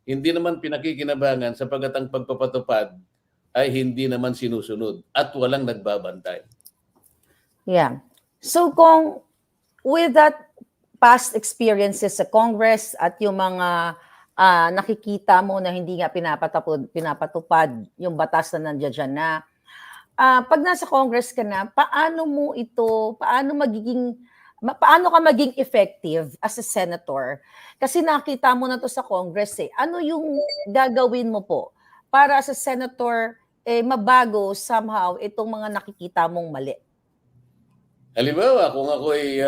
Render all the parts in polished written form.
hindi naman pinakikinabangan sapagkat ang pagpapatupad ay hindi naman sinusunod at walang nagbabantay. Yeah. So kung with that past experiences sa Congress at yung mga nakikita mo na hindi nga pinapatupad yung batas na nandiyan dyan na, pag nasa Congress ka na, paano ka maging effective as a senator? Kasi nakita mo na to sa Congress eh. Ano yung gagawin mo po para as a senator mabago somehow itong mga nakikita mong mali? Halimbawa, kung ako ay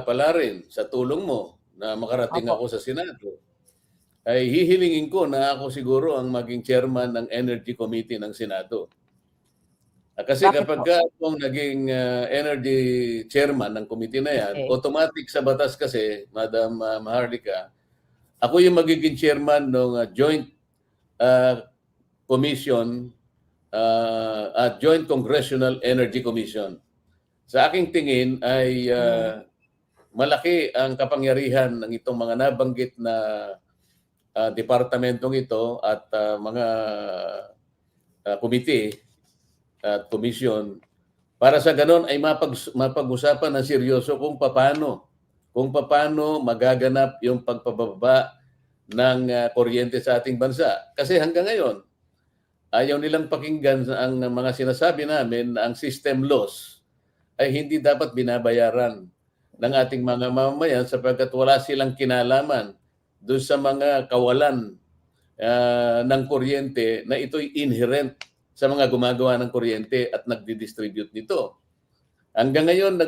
palarin sa tulong mo na makarating ako sa Senado, ay hihilingin ko na ako siguro ang maging chairman ng Energy Committee ng Senado. Kasi kapag akong naging energy chairman ng committee na yan, automatic sa batas kasi, Madam Maharlika, ako yung magiging chairman ng Joint Commission, Joint Congressional Energy Commission. Sa aking tingin ay malaki ang kapangyarihan ng itong mga nabanggit na departamentong ito at mga committee at komisyon para sa ganon ay mapag-usapan ng seryoso kung paano magaganap yung pagpababa ng kuryente sa ating bansa. Kasi hanggang ngayon, ayaw nilang pakinggan ang mga sinasabi namin na ang system loss ay hindi dapat binabayaran ng ating mga mamamayan sapagkat wala silang kinalaman doon sa mga kawalan ng kuryente na ito'y inherent sa mga gumagawa ng kuryente at nagdi-distribute nito. Hanggang ngayon,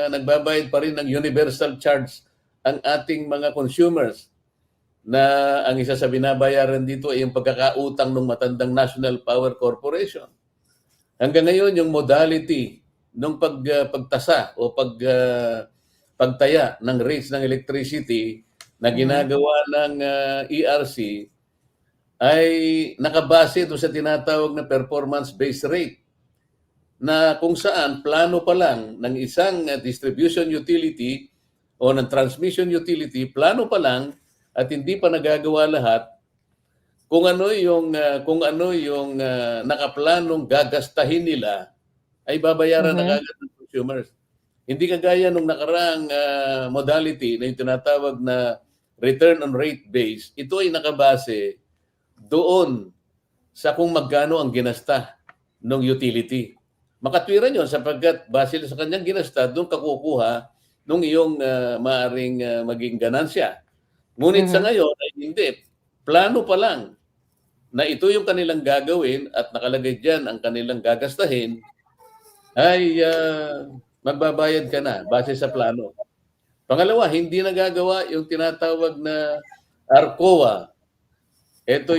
nagbabayad pa rin ng universal charge ang ating mga consumers na ang isa sa binabayaran dito ay yung pagkakautang ng matandang National Power Corporation. Hanggang ngayon, yung modality ng pagtasa o pagtaya ng rates ng electricity na ginagawa ng ERC ay nakabase doon sa tinatawag na performance-based rate na kung saan plano pa lang ng isang distribution utility o ng transmission utility, plano pa lang at hindi pa nagagawa lahat kung ano yung nakaplanong gagastahin nila ay babayaran na agad ng consumers. Hindi kagaya nung nakaraang modality na yung tinatawag na return on rate base, ito ay nakabase doon sa kung magkano ang ginasta ng utility. Makatwiran yun sapagkat base sa kanyang ginasta, doon kakukuha nung iyong maaring maging ganansya. Ngunit sa ngayon ay hindi. Plano pa lang na ito yung kanilang gagawin at nakalagay dyan ang kanilang gagastahin, ay magbabayad ka na base sa plano. Pangalawa, hindi nagagawa yung tinatawag na ARCOA. Ito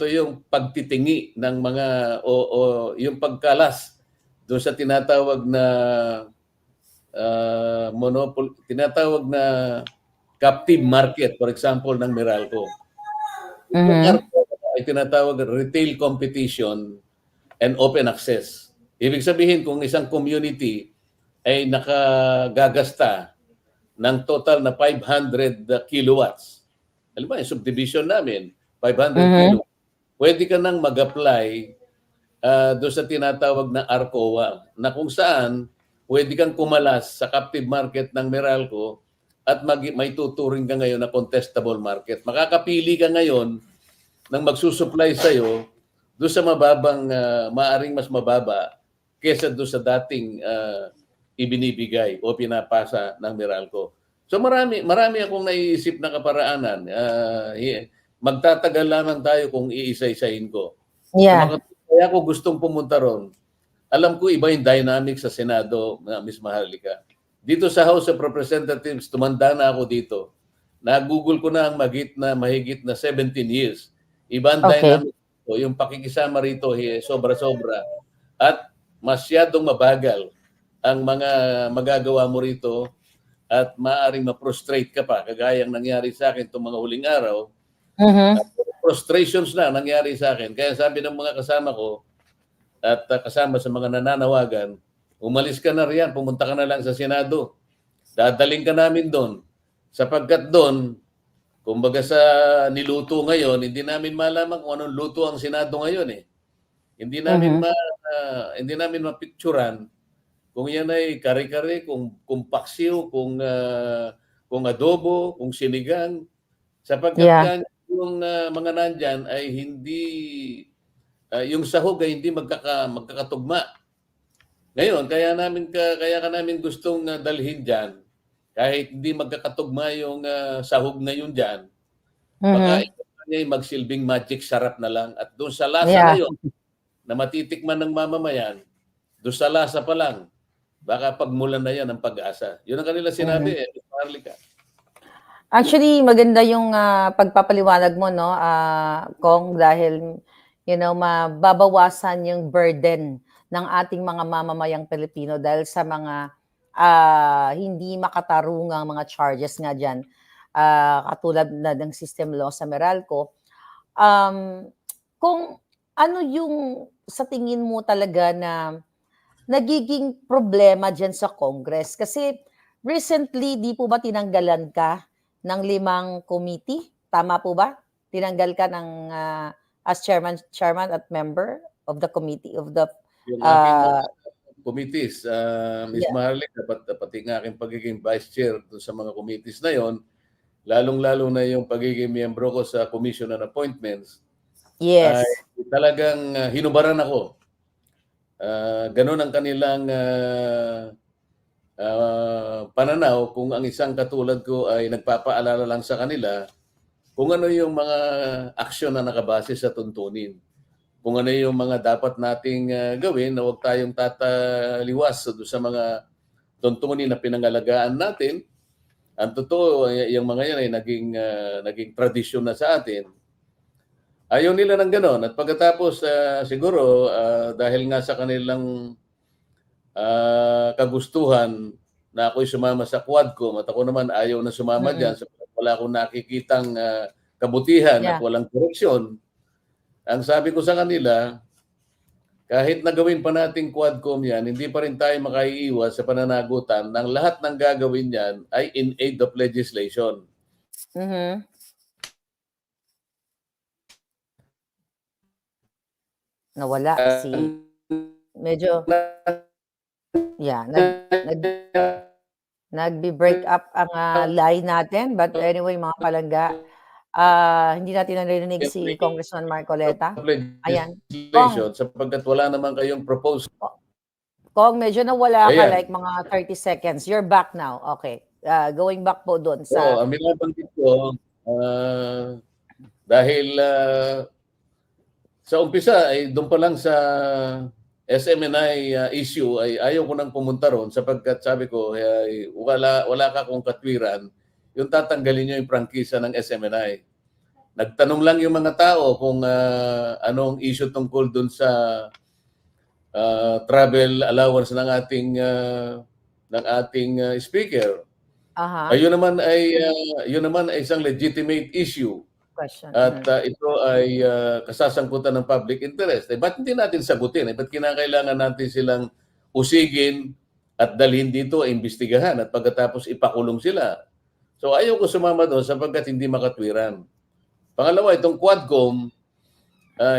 yung pagtitingi ng mga yung pagkalas doon sa tinatawag na tinatawag na captive market, for example, ng Meralco. Ay tinatawag retail competition and open access. Ibig sabihin, kung isang community ay nakagagasta ng total na 500 kilowatts, alam mo, yung subdivision namin, 500 kilowatts, pwede ka nang mag-apply doon sa tinatawag na ARCOA, na kung saan pwede kang kumalas sa captive market ng Meralco at may tuturing ka ngayon na contestable market. Makakapili ka ngayon ng magsusupply sa'yo doon sa mababang, maaring mas mababa kesa doon sa dating ibinibigay o pinapasa ng Meralco. So marami akong naiisip na kaparaanan. Magtatagal lamang tayo kung iisa-isahin ko. Yeah. Kaya ako gustong pumunta ron. Alam ko iba yung dynamic sa Senado, Ms. Maharlika. Dito sa House of Representatives, tumanda na ako dito. Na-google ko na ang mahigit na 17 years. Iba ang dynamic. Yung pakikisama rito, sobra-sobra. At masyadong mabagal ang mga magagawa mo rito at maaaring ma-prostrate ka pa, kagayang nangyari sa akin itong mga huling araw. Frustrations na nangyari sa akin. Kaya sabi ng mga kasama ko at kasama sa mga nananawagan, umalis ka na riyan, pumunta ka na lang sa Senado. Dadaling ka namin doon Sapagkat doon, kumbaga sa niluto ngayon, hindi namin malaman kung anong luto ang Senado ngayon eh. Hindi namin Mhm. hindi namin mapicturan kung yan ay kare-kare, kung paksiw, kung adobo, kung sinigang, sapagkat Yeah. nga yung mga nandyan ay hindi yung sahog ay hindi magkakatugma. Ngayon, kaya ka namin gustong dalhin diyan kahit hindi magkakatugma yung sahog na yun diyan. Baka Mhm. ito ay magsilbing magic sarap na lang at doon sa lasa na Yeah. yun na matitikman ng mamamayan, doon sa lasa pa lang, baka pagmulan na yan ng pag-asa. Yun ang kanila Mhm. sinabi eh, Ms. Maharlika. Actually, maganda yung pagpapaliwanag mo, no, Kong, dahil, mababawasan yung burden ng ating mga mamamayang Pilipino dahil sa mga hindi makatarungang mga charges nga dyan, katulad na ng system law sa Meralco. Um, kung ano yung sa tingin mo talaga na nagiging problema diyan sa Congress? Kasi recently, di po ba tinanggalan ka ng 5 committee? Tama po ba? Tinanggal ka ng as chairman at member of the committee of the Yung aking mga uh, committees, Ms. yeah. Maharlika, pati nga aking pagiging vice chair doon sa mga committees na yon, lalong-lalo na yung pagiging miyembro ko sa Commission on Appointments, ay Yes. talagang hinubaran ako. Ganun ang kanilang pananaw kung ang isang katulad ko ay nagpapaalala lang sa kanila kung ano yung mga aksyon na nakabase sa tuntunin. Kung ano yung mga dapat nating gawin na huwag tayong tataliwas sa mga tuntunin na pinangalagaan natin. Ang totoo, yung mga yan ay naging tradisyon na sa atin. Ayaw nila ng gano'n. At pagkatapos, siguro, dahil nga sa kanilang kagustuhan na ako'y sumama sa Quadcom at ako naman ayaw na sumama Mm-mm. dyan sapagkat wala akong nakikitang kabutihan at Yeah. walang koreksyon. Ang sabi ko sa kanila, kahit na gawin pa nating Quadcom yan, hindi pa rin tayo makaiiwas sa pananagutan ng lahat ng gagawin yan ay in aid of legislation. Mhm. Nawala si medyo yeah, nagbi-break up ang line natin, but anyway mga palangga, hindi natin naririnig si Congressman Marcoleta. Ayan. Kong, legislation sapagkat wala naman kayong proposed. Kong, medyo nawala ka Ayan. like mga 30 seconds. You're back now. Okay. Going back po doon Oo, sa ang binabanggit ko, dahil sa umpisa ay doon pa lang sa SMNI issue ay ayaw ko nang pumunta ron sapagkat sabi ko ay wala ka kung katwiran yung tatanggalin nyo yung prangkisa ng SMNI. Nagtanong lang yung mga tao kung anong issue tungkol doon sa travel allowance ng ating speaker. aha, Yun naman ay isang legitimate issue. question. At ito ay kasasangkutan ng public interest. Ba't hindi natin sagutin? Ba't kinakailangan natin silang usigin at dalhin dito, imbestigahan at pagkatapos ipakulong sila? So ayaw ko sumama doon sapagkat hindi makatwiran. Pangalawa, itong Quadcom,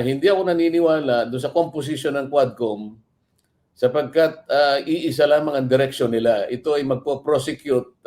hindi ako naniniwala doon sa composition ng Quadcom sapagkat iisa lamang ang direksyon nila. Ito ay magpo-prosecute